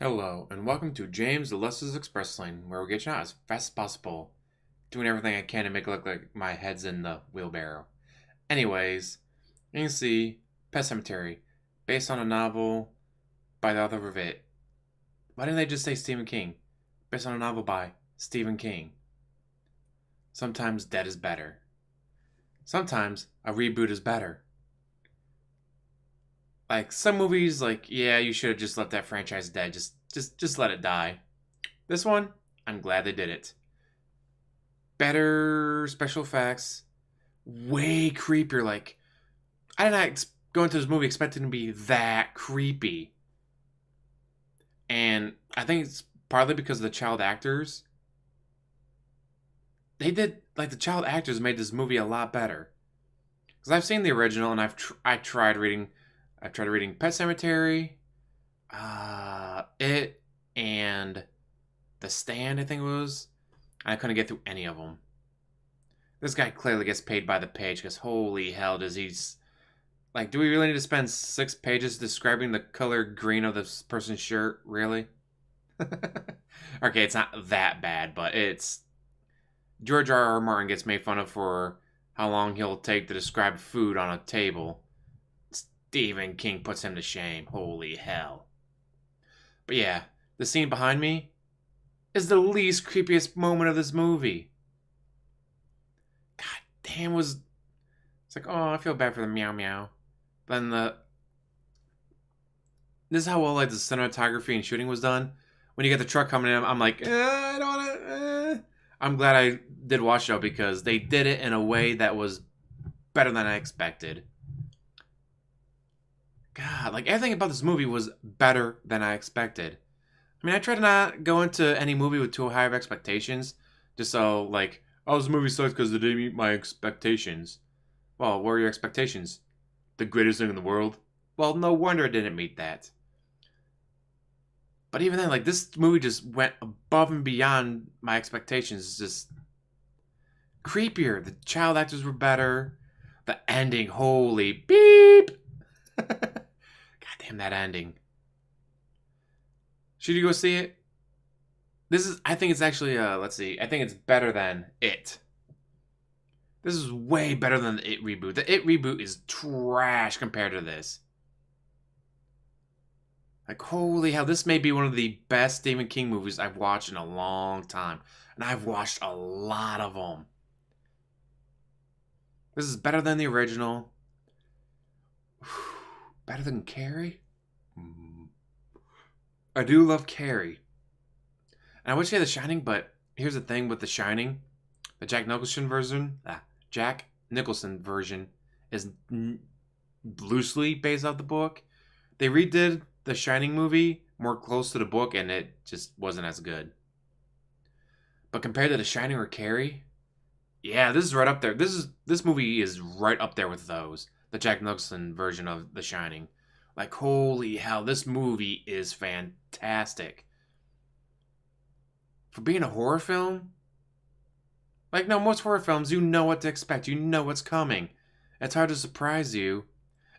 Hello, and welcome to James the Lester's Express Lane, where we get you out as fast as possible, doing everything I can to make it look like my head's in the wheelbarrow. Anyways, you can see Pet Cemetery, based on a novel by the author of it. Why didn't they just say Stephen King? Based on a novel by Stephen King. Sometimes dead is better. Sometimes a reboot is better. Like some movies, yeah, you should have just left that franchise dead. Just let it die. This one, I'm glad they did it. Better special effects, way creepier. Like, I did not go into this movie expecting to be that creepy. And I think it's partly because of the child actors. They did, like, the child actors made this movie a lot better. Because I've seen the original and I've tried reading Pet Cemetery, It, and The Stand, I think it was. And I couldn't get through any of them. This guy clearly gets paid by the page because holy hell does he's like, do we really need to spend 6 pages describing the color green of this person's shirt? Really? Okay, it's not that bad, but it's George R. Martin gets made fun of for how long he'll take to describe food on a table. Stephen King puts him to shame. Holy hell. But yeah, the scene behind me is the least creepiest moment of this movie. God damn, it's like, oh, I feel bad for the meow meow. Then this is how well like the cinematography and shooting was done. When you get the truck coming in, I'm like, I don't want to. I'm glad I did watch it though because they did it in a way that was better than I expected. God, like everything about this movie was better than I expected. I mean, I try to not go into any movie with too high of expectations, just so like, oh, this movie sucks because it didn't meet my expectations. Well, what were your expectations? The greatest thing in the world? Well, no wonder it didn't meet that. But even then, like this movie just went above and beyond my expectations. It's just creepier. The child actors were better. The ending, holy beep! God damn that ending. Should you go see it? I think it's actually, let's see. I think it's better than It. This is way better than the It reboot. The It reboot is trash compared to this. Like, holy hell, this may be one of the best Stephen King movies I've watched in a long time. And I've watched a lot of them. This is better than the original. Better than Carrie? I do love Carrie. And I would say The Shining, but here's the thing with The Shining. The Jack Nicholson version is loosely based off the book. They redid the Shining movie more close to the book, and it just wasn't as good. But compared to The Shining or Carrie, yeah, this is right up there. This movie is right up there with those. The Jack Nicholson version of The Shining. Like, holy hell, this movie is fantastic. For being a horror film, like, no, most horror films, you know what to expect. You know what's coming. It's hard to surprise you.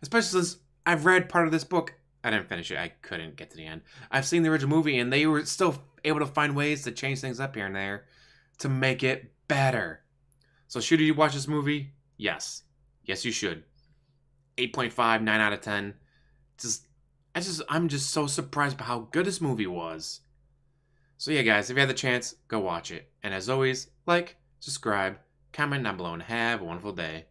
Especially since I've read part of this book. I didn't finish it. I couldn't get to the end. I've seen the original movie, and they were still able to find ways to change things up here and there to make it better. So should you watch this movie? Yes. Yes, you should. 8.5, 9 out of 10. I'm just so surprised by how good this movie was. So yeah, guys, if you have the chance, go watch it. And as always, like, subscribe, comment down below, and have a wonderful day.